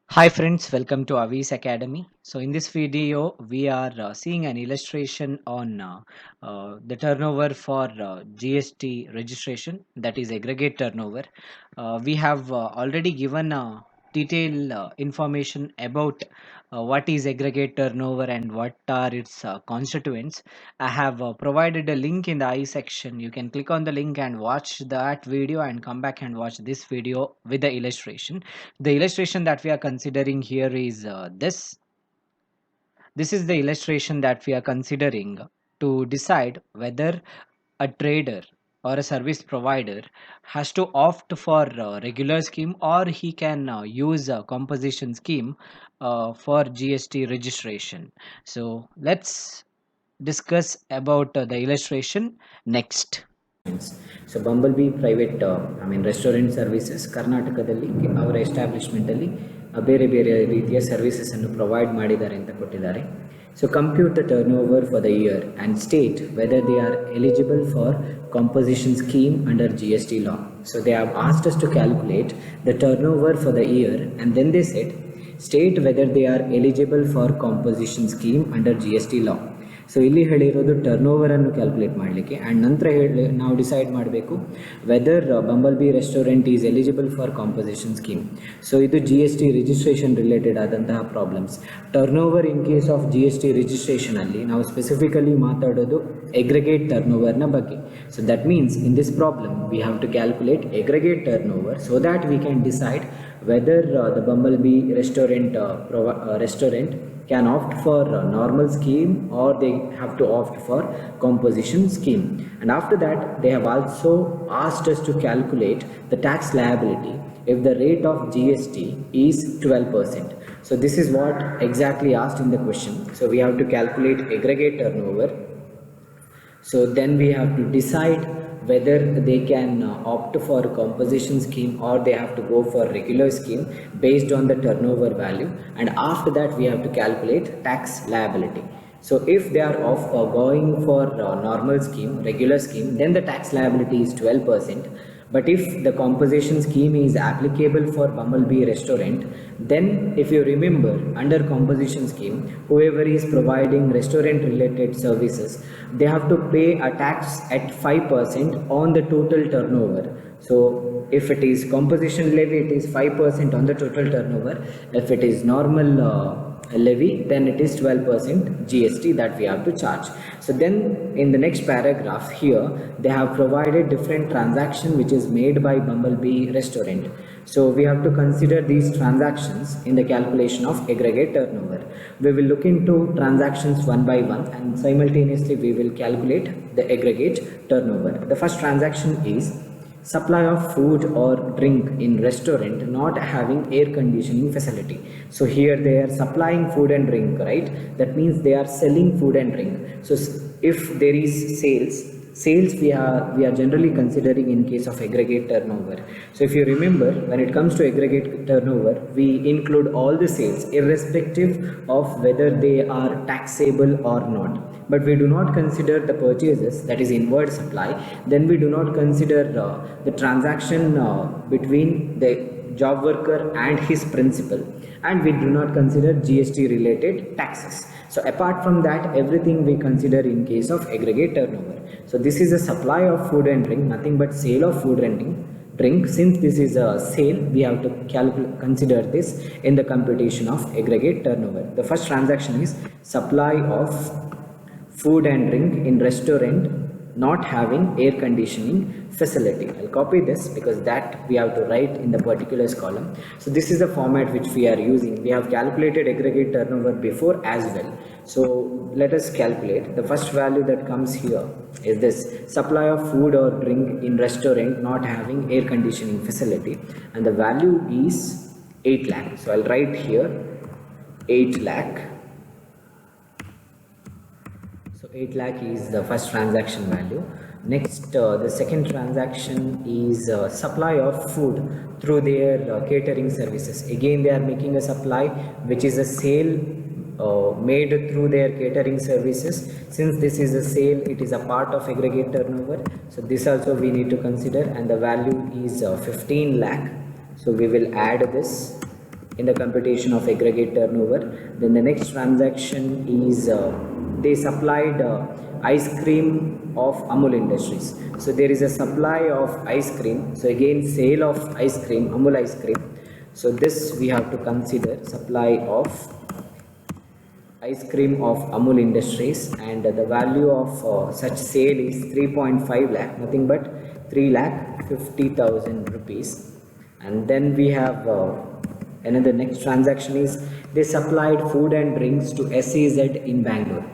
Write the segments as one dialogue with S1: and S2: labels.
S1: Hi friends, welcome to Avi's Academy. So in this video, we are seeing an illustration on the turnover for GST registration, that is aggregate turnover. We have already given detailed information about what is aggregate turnover and what are its constituents. I have provided a link in the I section. You can click on the link and watch that video and come back and watch this video with the illustration. The illustration that we are considering here is this is the illustration that we are considering to decide whether a trader or a service provider has to opt for a regular scheme, or he can use a composition scheme for GST registration. So let's discuss about the illustration next.
S2: So bumblebee private restaurant services ಕರ್ನಾಟಕದಲ್ಲಿ ಅವರ ಎಸ್ಟಾಬ್ಲಿಷ್ಮೆಂಟಲ್ಲಿ ಬೇರೆ ಬೇರೆ ರೀತಿಯ ಸರ್ವಿಸಸನ್ನು provide ಮಾಡಿದ್ದಾರೆ ಅಂತ ಕೊಟ್ಟಿದ್ದಾರೆ. So compute the turnover for the year and state whether they are eligible for composition scheme under GST law. So they have asked us to calculate the turnover for the year, and then they said state whether they are eligible for composition scheme under GST law. So ಇಲ್ಲಿ ಹೇಳಿರೋದು ಟರ್ನ್ ಓವರನ್ನು calculate ಮಾಡಲಿಕ್ಕೆ, and ನಂತರ ನಾವು decide ಮಾಡಬೇಕು whether Bumble Bee restaurant is eligible for composition scheme. So ಇದು GST registration related ಆದಂತಹ problems. Turnover in case of GST ರಿಜಿಸ್ಟ್ರೇಷನಲ್ಲಿ ನಾವು ಸ್ಪೆಸಿಫಿಕಲಿ ಮಾತಾಡೋದು ಎಗ್ರಿಗೇಟ್ ಟರ್ನ್ ಓವರ್ನ ಬಗ್ಗೆ. So that means in this problem we have to calculate aggregate turnover so that we can decide whether the Bumblebee restaurant can opt for a normal scheme or they have to opt for composition scheme. And after that, they have also asked us to calculate the tax liability if the rate of GST is 12%. So this is what exactly asked in the question. So we have to calculate aggregate turnover. So then we have to decide whether they can opt for composition scheme or they have to go for regular scheme based on the turnover value, and after that we have to calculate tax liability. So if they are going for normal scheme, regular scheme, then the tax liability is 12%. But if the composition scheme is applicable for Bumblebee restaurant, then if you remember, under composition scheme, whoever is providing restaurant related services, they have to pay a tax at 5% on the total turnover. So if it is composition levy, it is 5% on the total turnover. If it is normal levy, then it is 12% GST that we have to charge. So then in the next paragraph here, they have provided different transaction which is made by Bumblebee restaurant. So we have to consider these transactions in the calculation of aggregate turnover. We will look into transactions one by one, and simultaneously we will calculate the aggregate turnover. The first transaction is supply of food or drink in restaurant not having air conditioning facility. So here they are supplying food and drink, right? That means they are selling food and drink. So if there is sales we are generally considering in case of aggregate turnover. So if you remember, when it comes to aggregate turnover, we include all the sales irrespective of whether they are taxable or not. But we do not consider the purchases, that is inward supply. Then we do not consider the transaction between the job worker and his principal, and we do not consider GST related taxes. So apart from that, everything we consider in case of aggregate turnover. So this is a supply of food and drink, nothing but sale of food and drink. Since this is a sale, we have to consider this in the computation of aggregate turnover. The first transaction is supply of food and drink in restaurant not having air conditioning facility. I'll copy this because that we have to write in the particulars column. So this is the format which we are using. We have calculated aggregate turnover before as well. So let us calculate. The first value that comes here is this: supply of food or drink in restaurant not having air conditioning facility, and the value is 8 lakh. So I'll write here 8 lakh. So 8 lakh is the first transaction value. Next, the second transaction is supply of food through their catering services. Again, they are making a supply which is a sale made through their catering services. Since this is a sale, it is a part of aggregate turnover. So this also we need to consider, and the value is 15 lakh. So we will add this in the computation of aggregate turnover. Then the next transaction is they supplied ice cream of Amul Industries. So there is a supply of ice cream. So again, sale of ice cream, Amul ice cream. So this we have to consider supply of ice cream of Amul Industries, and the value of such sale is 3.5 lakh, nothing but 3 lakh 50,000 rupees. And then we have another next transaction is they supplied food and drinks to SEZ in Bangalore.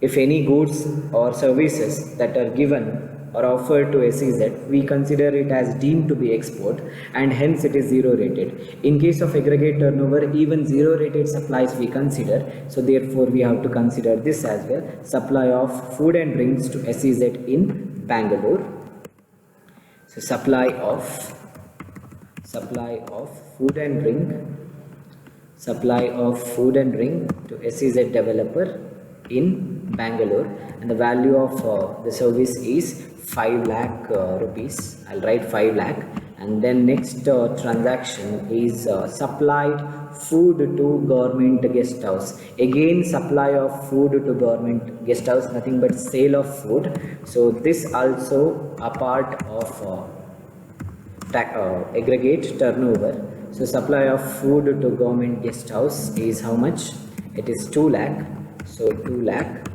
S2: If any goods or services that are given or offered to SEZ, we consider it as deemed to be export, and hence it is zero rated. In case of aggregate turnover, even zero rated supplies we consider. So therefore we have to consider this as well, supply of food and drinks to SEZ in Bangalore. So supply of food and drink to SEZ developer in Bangalore, and the value of the service is 5 lakh rupees. I'll write 5 lakh. And then next transaction is supplied food to government guest house. Again, supply of food to government guest house, nothing but sale of food. So this also a part of aggregate turnover. So supply of food to government guest house is how much? It is 2 lakh. So 2 lakh.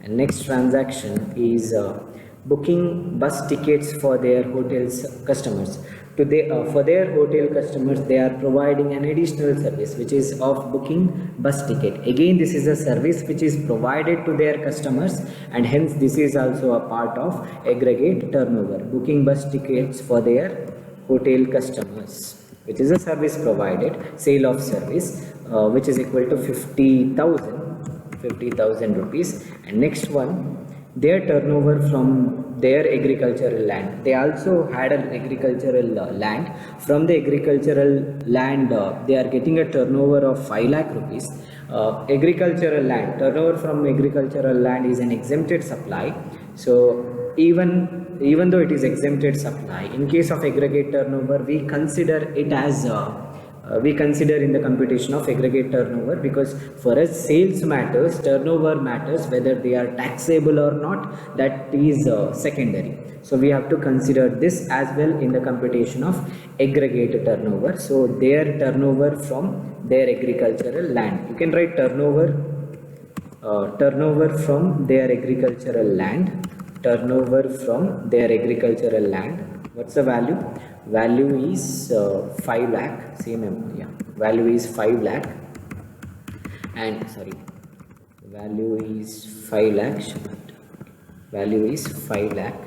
S2: And next transaction is booking bus tickets for their hotels customers. For their hotel customers, they are providing an additional service which is of booking bus ticket. Again, this is a service which is provided to their customers, and hence this is also a part of aggregate turnover. Booking bus tickets for their hotel customers, which is a service provided, sale of service, which is equal to 50,000 rupees. And next one, their turnover from their agricultural land. They also had an agricultural land. From the agricultural land, they are getting a turnover of 5 lakh rupees. Agricultural land, turnover from agricultural land is an exempted supply. So even though it is exempted supply, in case of aggregate turnover, we consider it as we consider in the computation of aggregate turnover, because for us sales matters, turnover matters, whether they are taxable or not, that is secondary. So we have to consider this as well in the computation of aggregate turnover. So their turnover from their agricultural land, you can write turnover from their agricultural land, what's the value? Value is 5 lakh, value is 5 lakh, and value is 5 lakh,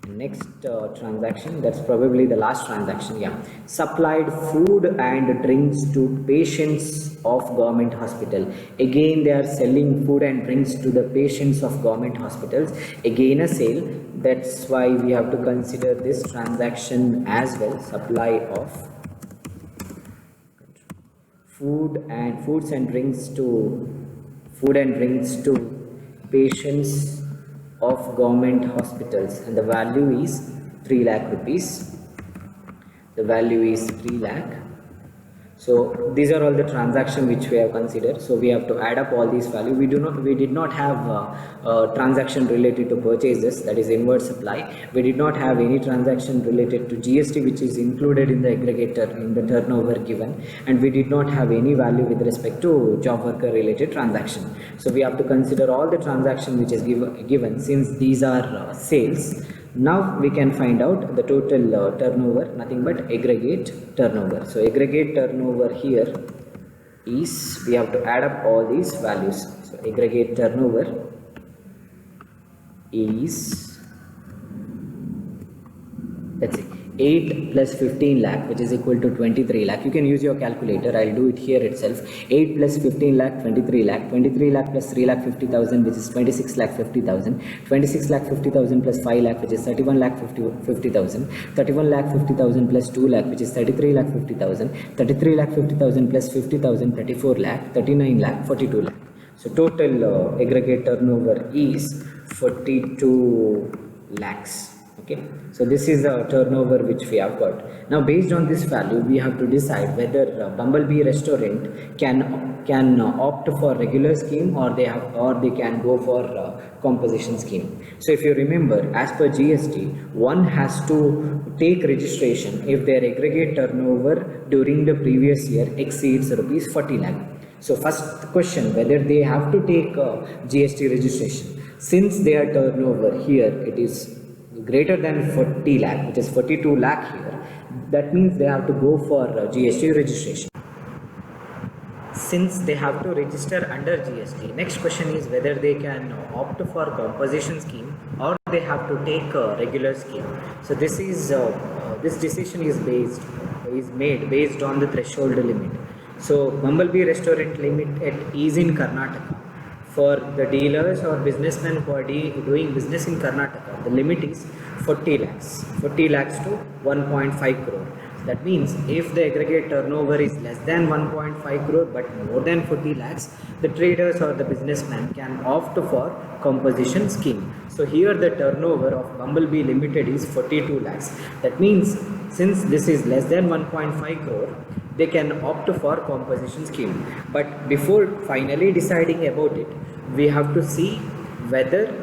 S2: Next transaction, that's probably the last transaction, supplied food and drinks to patients of government hospital. Again, they are selling food and drinks to the patients of government hospitals. Again, a sale. That's why we have to consider this transaction as well, supply of food and drinks to patients of government hospitals, and the value is 3 lakh rupees. So these are all the transactions which we have considered. So we have to add up all these values. We did not have transaction related to purchases, that is inward supply. We did not have any transaction related to GST, which is included in the aggregator in the turnover given, and we did not have any value with respect to job worker related transaction. So we have to consider all the transaction which is given, since these are sales. Now we can find out the total turnover, nothing but aggregate turnover. So aggregate turnover here is, we have to add up all these values. So aggregate turnover is, let's see, 8 plus 15 lakh, which is equal to 23 lakh. You can use your calculator, I'll do it here itself. 8 plus 15 lakh, 23 lakh. 23 lakh plus 3 lakh 50,000, which is 26 lakh 50,000. 26 lakh 50,000 plus 5 lakh, which is 31 lakh 50,000. 31 lakh 50,000 plus 2 lakh, which is 33 lakh 50,000. 33 lakh 50,000 plus 50,000, 34 lakh. 39 lakh, 42 lakh. So total aggregate turnover is 42 lakhs. Okay, so this is the turnover which we have got. Now based on this value we have to decide whether Bumblebee restaurant can opt for regular scheme, or they can go for composition scheme. So if you remember, as per GST, one has to take registration if their aggregate turnover during the previous year exceeds rupees 40 lakh. So first question, whether they have to take GST registration. Since their turnover here it is greater than 40 lakh, which is 42 lakh here, that means they have to go for GST registration. Since they have to register under GST, next question is whether they can opt for composition scheme or they have to take a regular scheme. So this decision is made based on the threshold limit. So Bumblebee Restaurant Limited is in Karnataka. For the dealers or businessmen who are doing business in Karnataka, the limit is 40 lakhs, 40 lakhs to 1.5 crore. That means if the aggregate turnover is less than 1.5 crore but more than 40 lakhs, the traders or the businessman can opt for composition scheme. So here the turnover of Bumblebee Limited is 42 lakhs. That means since this is less than 1.5 crore, they can opt for composition scheme. But before finally deciding about it, we have to see whether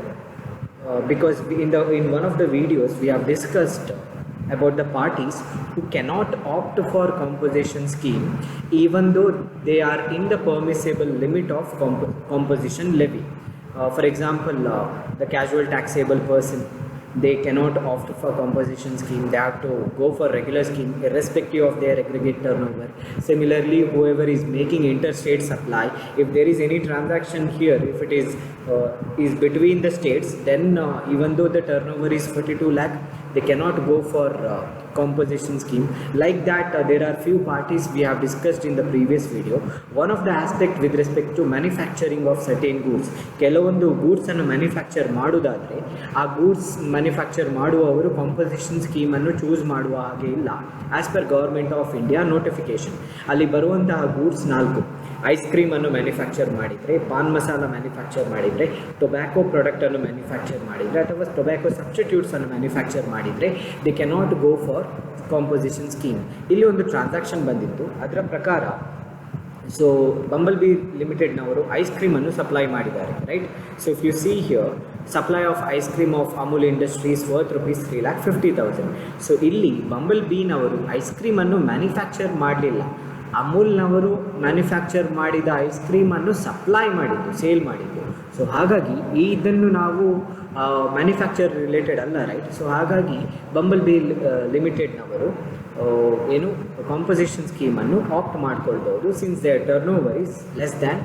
S2: because in one of the videos we have discussed about the parties who cannot opt for composition scheme even though they are in the permissible limit of composition levy. For example, the casual taxable person, they cannot opt for composition scheme, they have to go for regular scheme irrespective of their aggregate turnover. Similarly, whoever is making interstate supply, if there is any transaction here, if it is between the states, then even though the turnover is 42 lakh, they cannot go for composition scheme. Like that, there are few parties we have discussed in the previous video. One of the aspect with respect to manufacturing of certain goods, ಕೆಲವೊಂದು goods ಅನ್ನು manufacture ಮಾಡೋದಾದರೆ ಆ goods manufacture ಮಾಡುವವರು composition ಸ್ಕೀಮನ್ನು choose ಮಾಡುವ ಹಾಗೆ ಇಲ್ಲ. As per government of India notification ಅಲ್ಲಿ ಬರುವಂತಹ ಗೂಡ್ಸ್ 4: ಐಸ್ ಕ್ರೀಮನ್ನು ಮ್ಯಾನುಫ್ಯಾಕ್ಚರ್ ಮಾಡಿದರೆ, ಪಾನ್ ಮಸಾಲ ಮ್ಯಾನುಫ್ಯಾಕ್ಚರ್ ಮಾಡಿದರೆ, ಟೊಬ್ಯಾಕೋ ಪ್ರಾಡಕ್ಟನ್ನು ಮ್ಯಾನುಫ್ಯಾಕ್ಚರ್ ಮಾಡಿದರೆ, ಅಥವಾ ಟೊಬ್ಯಾಕೋ ಸಬ್ಸ್ಟಿಟ್ಯೂಟ್ಸನ್ನು ಮ್ಯಾನುಫ್ಯಾಕ್ಚರ್ ಮಾಡಿದರೆ, they cannot go for composition scheme. ಇಲ್ಲಿ ಒಂದು ಟ್ರಾನ್ಸಾಕ್ಷನ್ ಬಂದಿತ್ತು, ಅದರ ಪ್ರಕಾರ ಸೊ ಬಂಬಲ್ಬಿ ಲಿಮಿಟೆಡ್ನವರು ಐಸ್ ಕ್ರೀಮನ್ನು ಸಪ್ಲೈ ಮಾಡಿದ್ದಾರೆ, right. So if U see here, supply of ice cream of Amul Industries worth rupees 3,50,000. So ಇಲ್ಲಿ ಬಂಬಲ್ ಬೀನವರು ಐಸ್ ಕ್ರೀಮನ್ನು ಮ್ಯಾನುಫ್ಯಾಕ್ಚರ್ ಮಾಡಲಿಲ್ಲ, ಅಮೂಲ್ನವರು ಮ್ಯಾನುಫ್ಯಾಕ್ಚರ್ ಮಾಡಿದ ಐಸ್ ಕ್ರೀಮನ್ನು ಸಪ್ಲೈ ಮಾಡಿದ್ದು, ಸೇಲ್ ಮಾಡಿದ್ದು. ಸೊ ಹಾಗಾಗಿ ಇದನ್ನು ನಾವು ಮ್ಯಾನುಫ್ಯಾಕ್ಚರ್ ರಿಲೇಟೆಡ್ ಅಲ್ಲ, ರೈಟ್. ಸೊ ಹಾಗಾಗಿ ಬಂಬಲ್ ಬಿ ಲಿಮಿಟೆಡ್ನವರು ಏನು ಕಾಂಪೋಸಿಷನ್ ಸ್ಕೀಮನ್ನು ಆಪ್ಟ್ ಮಾಡ್ಕೊಳ್ಬೋದು, since their turnover is less than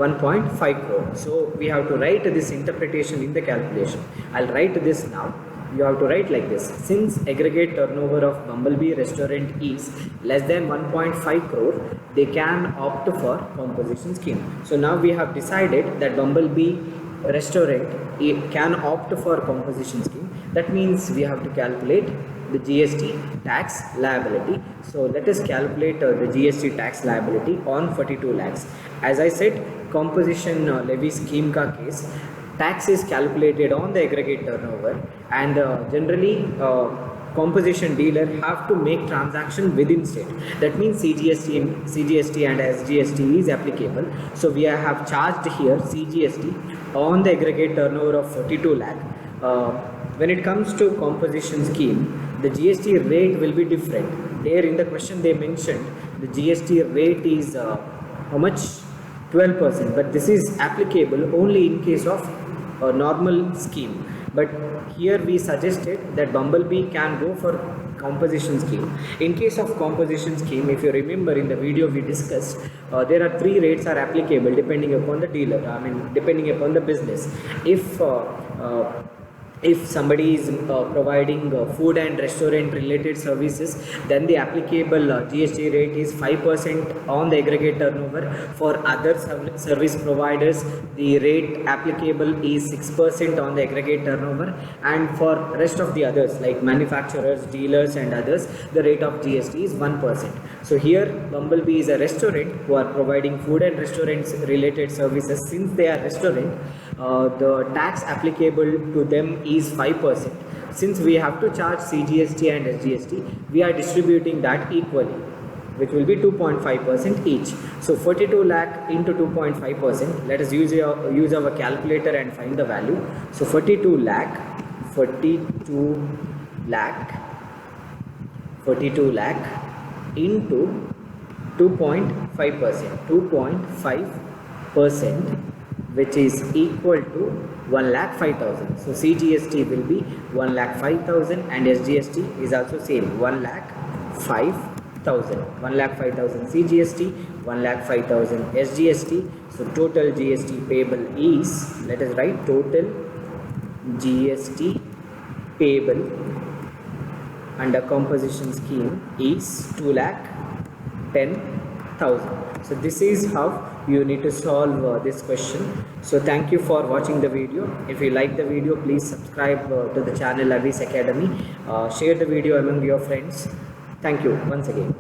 S2: 1.5 crore. So we have to write this interpretation in the calculation. I'll write this now. You have to write like this: since aggregate turnover of Bumblebee restaurant is less than 1.5 crore, they can opt for composition scheme. So now we have decided that Bumblebee restaurant can opt for composition scheme. That means we have to calculate the GST tax liability. So let us calculate the GST tax liability on 42 lakhs. As I said, composition levy scheme ka case, tax is calculated on the aggregate turnover, and generally composition dealer have to make transaction within state. That means CGST and SGST is applicable. So we have charged here CGST on the aggregate turnover of 42 lakh. When it comes to composition scheme, the GST rate will be different. There in the question they mentioned the GST rate is how much? 12%, but this is applicable only in case of a normal scheme. But here we suggested that Bumblebee can go for composition scheme. In case of composition scheme, if you remember in the video we discussed, there are 3 rates are applicable depending upon the dealer, depending upon the business. If somebody is providing food and restaurant related services, then the applicable GST rate is 5% on the aggregate turnover. For other service providers, the rate applicable is 6% on the aggregate turnover, and for rest of the others like manufacturers, dealers and others, the rate of GST is 1%. So here Bumblebee is a restaurant who are providing food and restaurants related services. Since they are restaurant, the tax applicable to them is 5%. Since we have to charge CGST and SGST, we are distributing that equally, which will be 2.5% each. So 42 lakh into 2.5%. Let us use our calculator and find the value. So 42 lakh into 2.5%, 2.5%, which is equal to 1,05,000. So CGST will be 1,05,000 and SGST is also same, 1,05,000. 1,05,000 CGST, 1,05,000 SGST. So total GST payable is, let us write, total GST payable under composition scheme is 2,10,000. So this is how you need to solve this question. So thank you for watching the video. If you like the video, please subscribe to the channel Avis Academy. Share the video among your friends. Thank you once again.